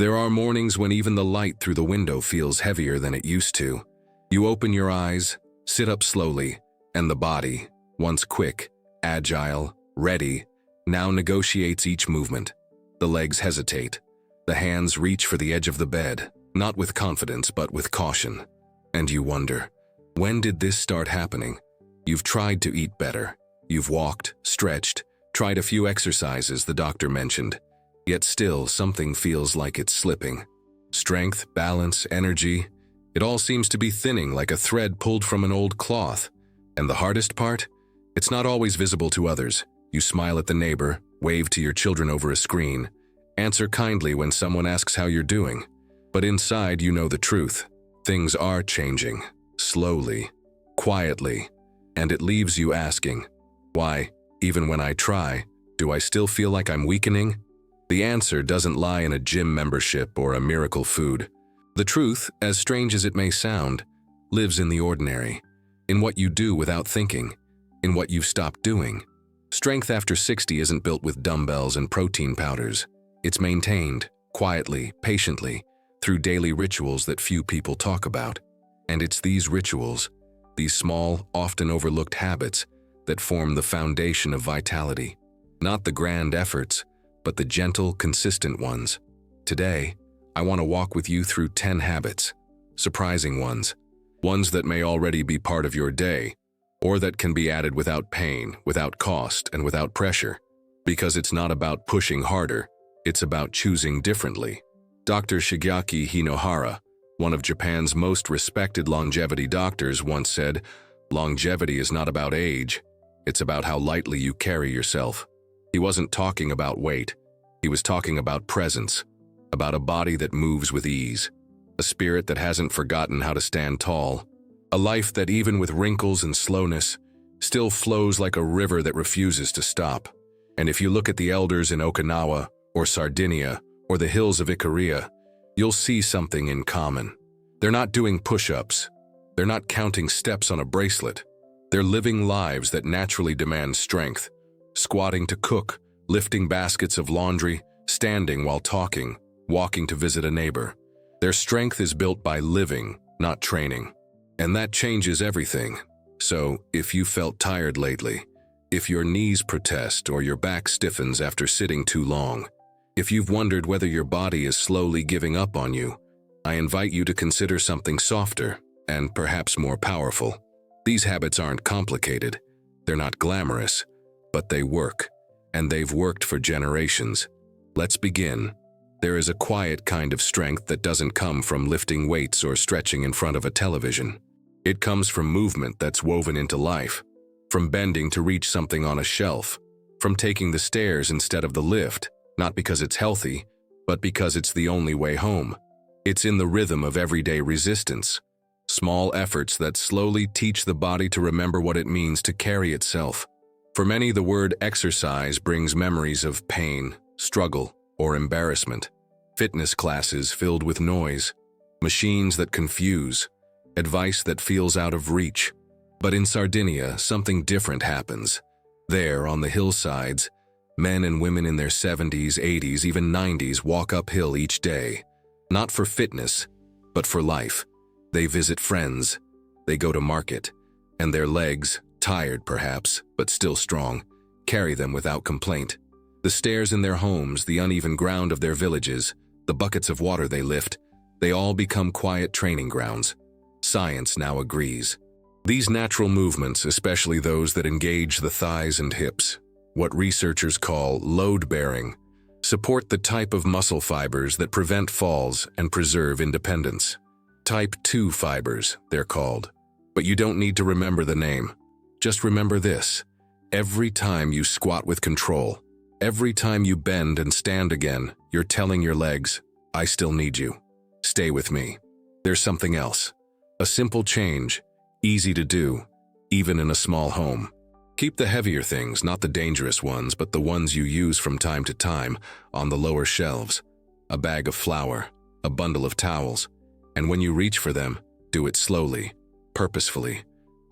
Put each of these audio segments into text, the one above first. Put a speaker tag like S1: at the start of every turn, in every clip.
S1: There are mornings when even the light through the window feels heavier than it used to. You open your eyes, sit up slowly, and the body, once quick, agile, ready, now negotiates each movement. The legs hesitate. The hands reach for the edge of the bed, not with confidence but with caution. And you wonder, when did this start happening? You've tried to eat better. You've walked, stretched, tried a few exercises the doctor mentioned. Yet still, something feels like it's slipping. Strength, balance, energy, it all seems to be thinning like a thread pulled from an old cloth. And the hardest part? It's not always visible to others. You smile at the neighbor, wave to your children over a screen, answer kindly when someone asks how you're doing. But inside you know the truth. Things are changing, slowly, quietly, and it leaves you asking, why, even when I try, do I still feel like I'm weakening? The answer doesn't lie in a gym membership or a miracle food. The truth, as strange as it may sound, lives in the ordinary, in what you do without thinking, in what you've stopped doing. Strength after 60 isn't built with dumbbells and protein powders. It's maintained, quietly, patiently, through daily rituals that few people talk about. And it's these rituals, these small, often overlooked habits, that form the foundation of vitality. Not the grand efforts, but the gentle, consistent ones. Today, I want to walk with you through 10 habits, surprising ones that may already be part of your day, or that can be added without pain, without cost, and without pressure. Because it's not about pushing harder, it's about choosing differently. Dr. Shigeaki Hinohara, one of Japan's most respected longevity doctors, once said, "Longevity is not about age, it's about how lightly you carry yourself." He wasn't talking about weight. He was talking about presence, about a body that moves with ease, a spirit that hasn't forgotten how to stand tall, a life that even with wrinkles and slowness, still flows like a river that refuses to stop. And if you look at the elders in Okinawa or Sardinia or the hills of Ikaria, you'll see something in common. They're not doing push-ups. They're not counting steps on a bracelet. They're living lives that naturally demand strength, squatting to cook, lifting baskets of laundry, standing while talking, walking to visit a neighbor. Their strength is built by living, not training. And that changes everything. So, if you felt tired lately, if your knees protest or your back stiffens after sitting too long, if you've wondered whether your body is slowly giving up on you, I invite you to consider something softer and perhaps more powerful. These habits aren't complicated. They're not glamorous, but they work, and they've worked for generations. Let's begin. There is a quiet kind of strength that doesn't come from lifting weights or stretching in front of a television. It comes from movement that's woven into life, from bending to reach something on a shelf, from taking the stairs instead of the lift, not because it's healthy, but because it's the only way home. It's in the rhythm of everyday resistance, small efforts that slowly teach the body to remember what it means to carry itself. For many, the word exercise brings memories of pain, struggle, or embarrassment. Fitness classes filled with noise, machines that confuse, advice that feels out of reach. But in Sardinia, something different happens. There, on the hillsides, men and women in their 70s, 80s, even 90s walk uphill each day. Not for fitness, but for life. They visit friends, they go to market, and their legs, tired perhaps, but still strong, carry them without complaint. The stairs in their homes, the uneven ground of their villages, the buckets of water they lift, they all become quiet training grounds. Science now agrees. These natural movements, especially those that engage the thighs and hips, what researchers call load-bearing, support the type of muscle fibers that prevent falls and preserve independence. Type 2 fibers, they're called. But you don't need to remember the name. Just remember this. Every time you squat with control, every time you bend and stand again, you're telling your legs, I still need you. Stay with me. There's something else. A simple change, easy to do, even in a small home. Keep the heavier things, not the dangerous ones, but the ones you use from time to time, on the lower shelves. A bag of flour, a bundle of towels. And when you reach for them, do it slowly, purposefully.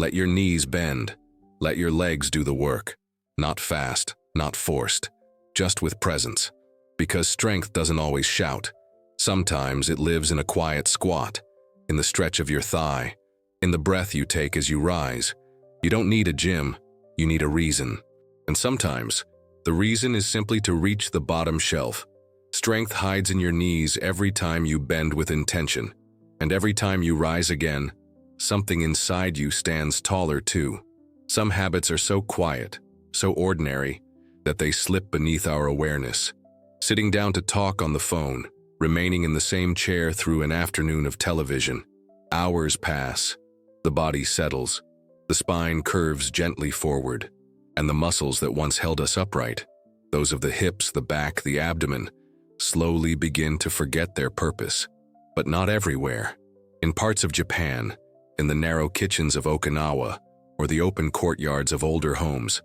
S1: Let your knees bend. Let your legs do the work. Not fast, not forced, just with presence. Because strength doesn't always shout. Sometimes it lives in a quiet squat, in the stretch of your thigh, in the breath you take as you rise. You don't need a gym, you need a reason. And sometimes, the reason is simply to reach the bottom shelf. Strength hides in your knees every time you bend with intention. And every time you rise again, something inside you stands taller too. Some habits are so quiet, so ordinary, that they slip beneath our awareness. Sitting down to talk on the phone, remaining in the same chair through an afternoon of television. Hours pass, the body settles, the spine curves gently forward, and the muscles that once held us upright, those of the hips, the back, the abdomen, slowly begin to forget their purpose. But not everywhere. In parts of Japan, in the narrow kitchens of Okinawa, or the open courtyards of older homes,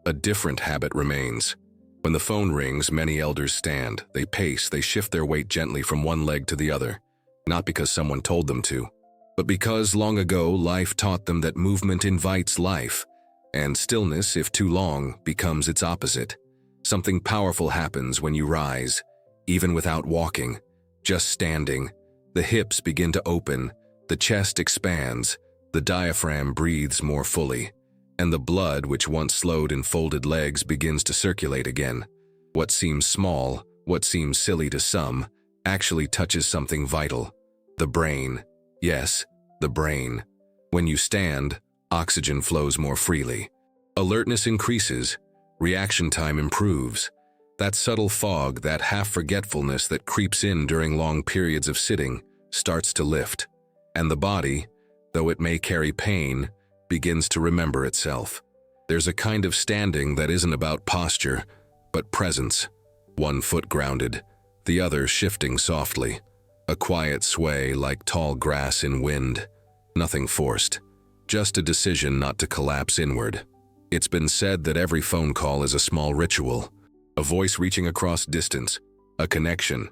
S1: a different habit remains. When the phone rings, many elders stand, they pace, they shift their weight gently from one leg to the other, not because someone told them to, but because long ago life taught them that movement invites life, and stillness, if too long, becomes its opposite. Something powerful happens when you rise, even without walking, just standing. The hips begin to open, the chest expands, the diaphragm breathes more fully, and the blood, which once slowed in folded legs, begins to circulate again. What seems small, what seems silly to some, actually touches something vital. The brain. Yes, the brain. When you stand, oxygen flows more freely. Alertness increases, reaction time improves. That subtle fog, that half-forgetfulness that creeps in during long periods of sitting, starts to lift. And the body, though it may carry pain, begins to remember itself. There's a kind of standing that isn't about posture, but presence. One foot grounded, the other shifting softly. A quiet sway like tall grass in wind. Nothing forced, just a decision not to collapse inward. It's been said that every phone call is a small ritual, a voice reaching across distance, a connection,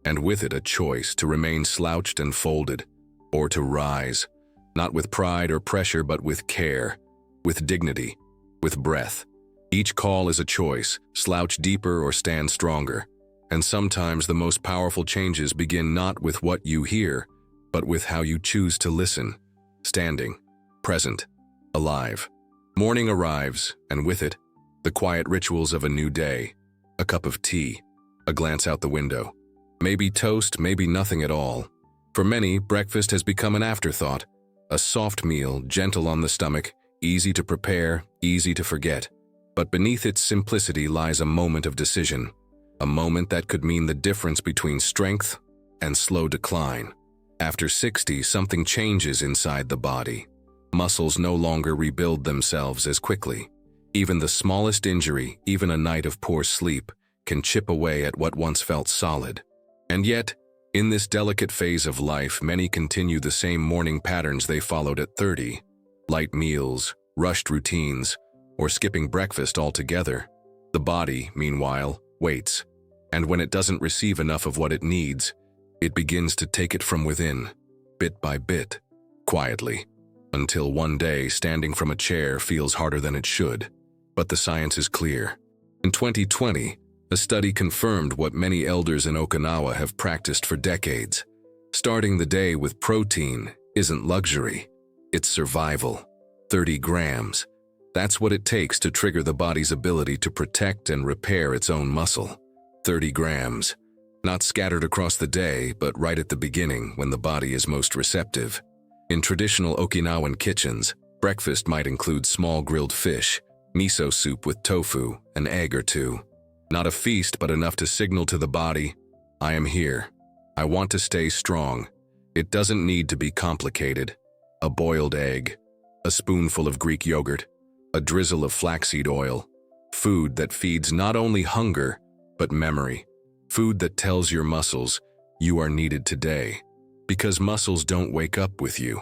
S1: and with it a choice to remain slouched and folded, or to rise. Not with pride or pressure, but with care, with dignity, with breath. Each call is a choice, slouch deeper or stand stronger. And sometimes the most powerful changes begin not with what you hear, but with how you choose to listen. Standing, present, alive. Morning arrives, and with it, the quiet rituals of a new day. A cup of tea, a glance out the window. Maybe toast, maybe nothing at all. For many, breakfast has become an afterthought. A soft meal, gentle on the stomach, easy to prepare, easy to forget. But beneath its simplicity lies a moment of decision, a moment that could mean the difference between strength and slow decline. After 60, something changes inside the body. Muscles no longer rebuild themselves as quickly. Even the smallest injury, even a night of poor sleep, can chip away at what once felt solid. And yet, in this delicate phase of life, many continue the same morning patterns they followed at 30. Light meals, rushed routines, or skipping breakfast altogether. The body, meanwhile, waits. And when it doesn't receive enough of what it needs, it begins to take it from within, bit by bit, quietly, until one day standing from a chair feels harder than it should. But the science is clear. In 2020, a study confirmed what many elders in Okinawa have practiced for decades. Starting the day with protein isn't luxury, it's survival. 30 grams. That's what it takes to trigger the body's ability to protect and repair its own muscle. 30 grams. Not scattered across the day, but right at the beginning when the body is most receptive. In traditional Okinawan kitchens, breakfast might include small grilled fish, miso soup with tofu, an egg or two. Not a feast, but enough to signal to the body, I am here. I want to stay strong. It doesn't need to be complicated. A boiled egg, a spoonful of Greek yogurt, a drizzle of flaxseed oil. Food that feeds not only hunger, but memory. Food that tells your muscles, you are needed today. Because muscles don't wake up with you.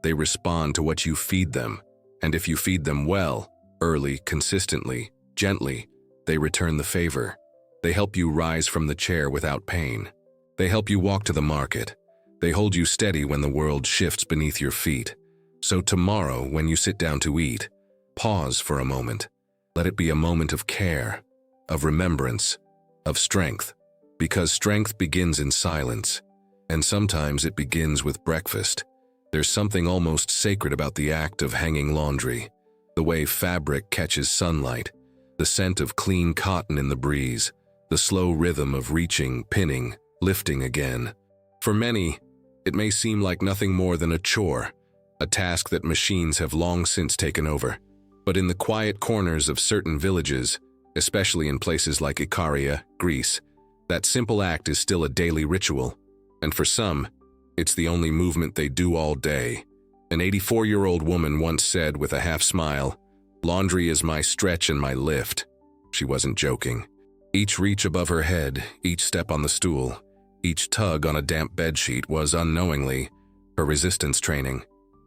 S1: They respond to what you feed them. And if you feed them well, early, consistently, gently, they return the favor. They help you rise from the chair without pain. They help you walk to the market. They hold you steady when the world shifts beneath your feet. So tomorrow, when you sit down to eat, pause for a moment. Let it be a moment of care, of remembrance, of strength. Because strength begins in silence, and sometimes it begins with breakfast. There's something almost sacred about the act of hanging laundry, the way fabric catches sunlight, the scent of clean cotton in the breeze, the slow rhythm of reaching, pinning, lifting again. For many, it may seem like nothing more than a chore, a task that machines have long since taken over. But in the quiet corners of certain villages, especially in places like Ikaria, Greece, that simple act is still a daily ritual. And for some, it's the only movement they do all day. An 84-year-old woman once said with a half smile, "Laundry is my stretch and my lift." She wasn't joking. Each reach above her head, each step on the stool, each tug on a damp bedsheet was unknowingly her resistance training.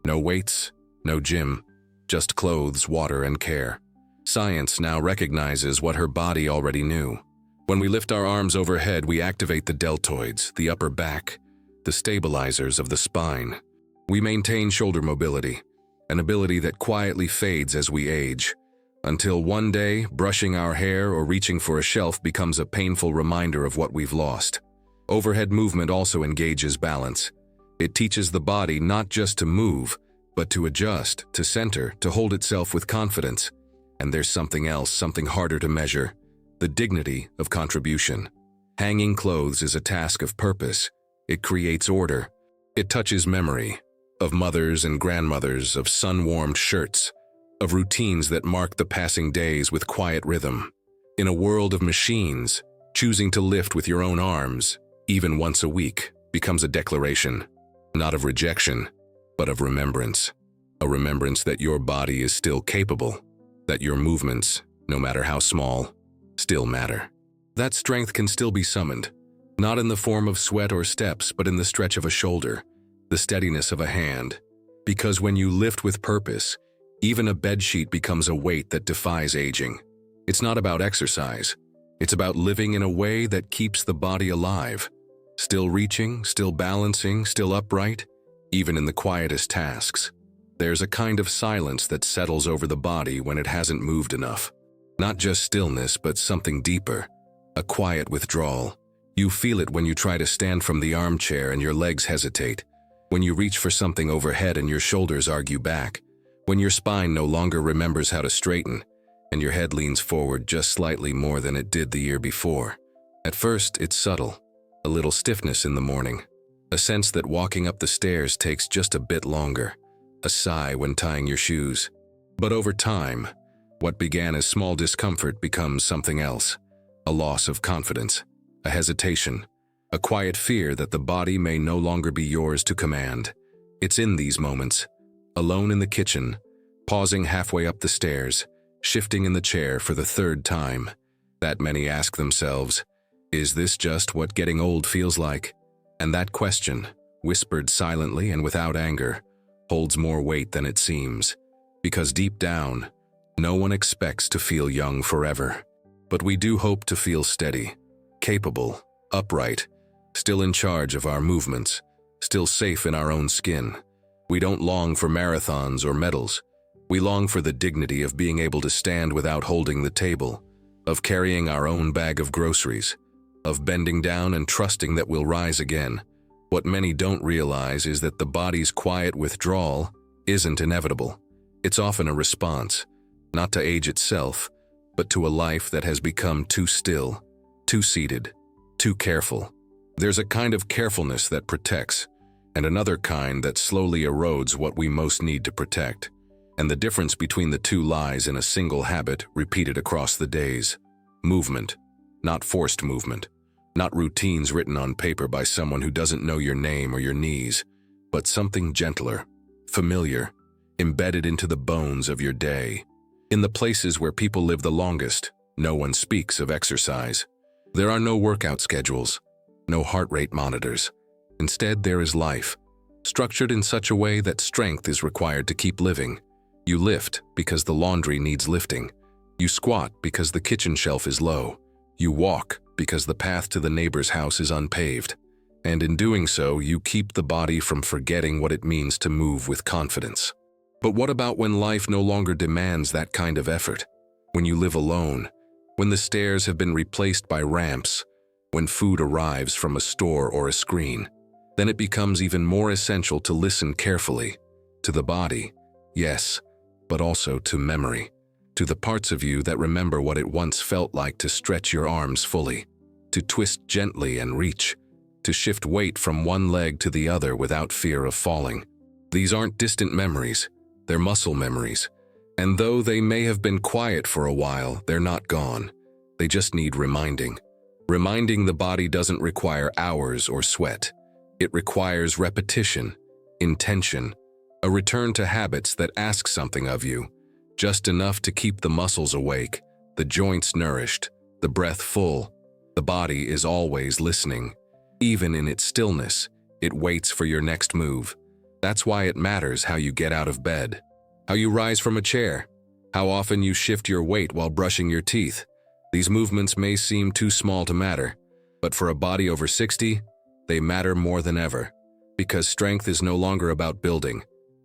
S1: No weights, no gym, just clothes, water, and care. Science now recognizes what her body already knew. When we lift our arms overhead, we activate the deltoids, the upper back, the stabilizers of the spine. We maintain shoulder mobility, an ability that quietly fades as we age, until one day, brushing our hair or reaching for a shelf becomes a painful reminder of what we've lost. Overhead movement also engages balance. It teaches the body not just to move, but to adjust, to center, to hold itself with confidence. And there's something else, something harder to measure: the dignity of contribution. Hanging clothes is a task of purpose. It creates order. It touches memory of mothers and grandmothers, of sun-warmed shirts, of routines that mark the passing days with quiet rhythm. In a world of machines, choosing to lift with your own arms, even once a week, becomes a declaration, not of rejection, but of remembrance. A remembrance that your body is still capable, that your movements, no matter how small, still matter. That strength can still be summoned, not in the form of sweat or steps, but in the stretch of a shoulder, the steadiness of a hand. Because when you lift with purpose, even a bedsheet becomes a weight that defies aging. It's not about exercise. It's about living in a way that keeps the body alive, still reaching, still balancing, still upright, even in the quietest tasks. There's a kind of silence that settles over the body when it hasn't moved enough. Not just stillness, but something deeper, a quiet withdrawal. You feel it when you try to stand from the armchair and your legs hesitate, when you reach for something overhead and your shoulders argue back, when your spine no longer remembers how to straighten, and your head leans forward just slightly more than it did the year before. At first, it's subtle, a little stiffness in the morning, a sense that walking up the stairs takes just a bit longer, a sigh when tying your shoes. But over time, what began as small discomfort becomes something else, a loss of confidence, a hesitation, a quiet fear that the body may no longer be yours to command. It's in these moments, alone in the kitchen, pausing halfway up the stairs, shifting in the chair for the third time, that many ask themselves, is this just what getting old feels like? And that question, whispered silently and without anger, holds more weight than it seems. Because deep down, no one expects to feel young forever. But we do hope to feel steady, capable, upright, still in charge of our movements, still safe in our own skin. We don't long for marathons or medals. We long for the dignity of being able to stand without holding the table, of carrying our own bag of groceries, of bending down and trusting that we'll rise again. What many don't realize is that the body's quiet withdrawal isn't inevitable. It's often a response, not to age itself, but to a life that has become too still, too seated, too careful. There's a kind of carefulness that protects, and another kind that slowly erodes what we most need to protect. And the difference between the two lies in a single habit repeated across the days. Movement, not forced movement, not routines written on paper by someone who doesn't know your name or your knees, but something gentler, familiar, embedded into the bones of your day. In the places where people live the longest, no one speaks of exercise. There are no workout schedules, no heart rate monitors. Instead, there is life, structured in such a way that strength is required to keep living. You lift because the laundry needs lifting. You squat because the kitchen shelf is low. You walk because the path to the neighbor's house is unpaved. And in doing so, you keep the body from forgetting what it means to move with confidence. But what about when life no longer demands that kind of effort? When you live alone, when the stairs have been replaced by ramps, when food arrives from a store or a screen. Then it becomes even more essential to listen carefully. To the body, yes, but also to memory. To the parts of you that remember what it once felt like to stretch your arms fully, to twist gently and reach, to shift weight from one leg to the other without fear of falling. These aren't distant memories, they're muscle memories. And though they may have been quiet for a while, they're not gone. They just need reminding. Reminding the body doesn't require hours or sweat. It requires repetition, intention, a return to habits that ask something of you, just enough to keep the muscles awake, the joints nourished, the breath full. The body is always listening. Even in its stillness, it waits for your next move. That's why it matters how you get out of bed, how you rise from a chair, how often you shift your weight while brushing your teeth. These movements may seem too small to matter, but for a body over 60, they matter more than ever. Because strength is no longer about building,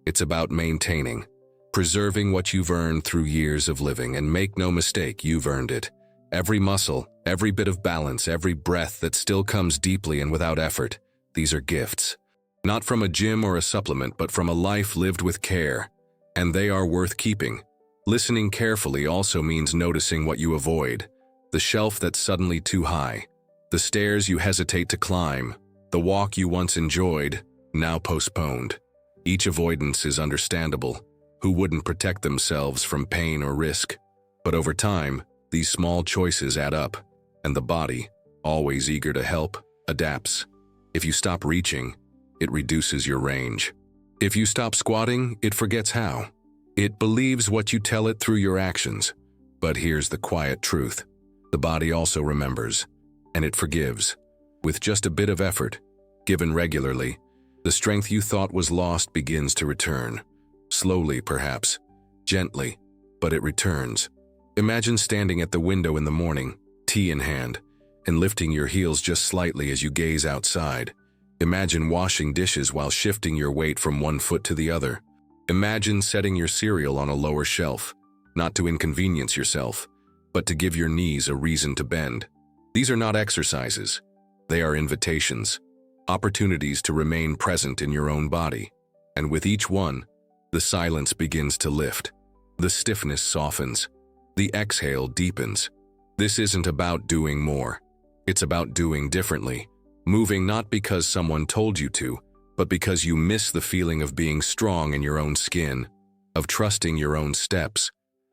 S1: it's about maintaining, preserving what you've earned through years of living. And make no mistake, you've earned it. Every muscle, every bit of balance, every breath that still comes deeply and without effort, these are gifts. Not from a gym or a supplement, but from a life lived with care. And they are worth keeping. Listening carefully also means noticing what you avoid. The shelf that's suddenly too high. The stairs you hesitate to climb. The walk you once enjoyed, now postponed. Each avoidance is understandable. Who wouldn't protect themselves from pain or risk? But over time, these small choices add up, and the body, always eager to help, adapts. If you stop reaching, it reduces your range. If you stop squatting, it forgets how. It believes what you tell it through your actions. But here's the quiet truth. The body also remembers, and it forgives. With just a bit of effort, given regularly, the strength you thought was lost begins to return. Slowly, perhaps, gently, but it returns. Imagine standing at the window in the morning, tea in hand, and lifting your heels just slightly as you gaze outside. Imagine washing dishes while shifting your weight from one foot to the other. Imagine setting your cereal on a lower shelf, not to inconvenience yourself, but to give your knees a reason to bend. These are not exercises. They are invitations, opportunities to remain present in your own body. And with each one, the silence begins to lift. The stiffness softens. The exhale deepens. This isn't about doing more. It's about doing differently. Moving not because someone told you to, but because you miss the feeling of being strong in your own skin, of trusting your own steps,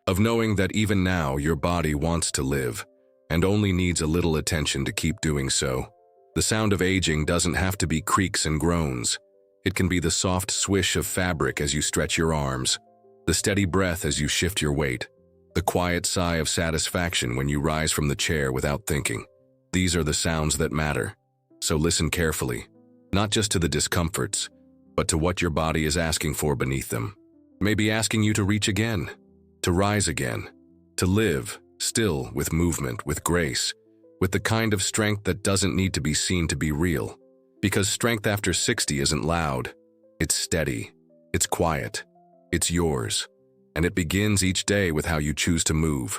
S1: of knowing that even now your body wants to live and only needs a little attention to keep doing so. The sound of aging doesn't have to be creaks and groans. It can be the soft swish of fabric as you stretch your arms, the steady breath as you shift your weight, the quiet sigh of satisfaction when you rise from the chair without thinking. These are the sounds that matter. So listen carefully, not just to the discomforts, but to what your body is asking for beneath them. Maybe asking you to reach again, to rise again, to live, still, with movement, with grace, with the kind of strength that doesn't need to be seen to be real. Because strength after 60 isn't loud. It's steady. It's quiet. It's yours. And it begins each day with how you choose to move.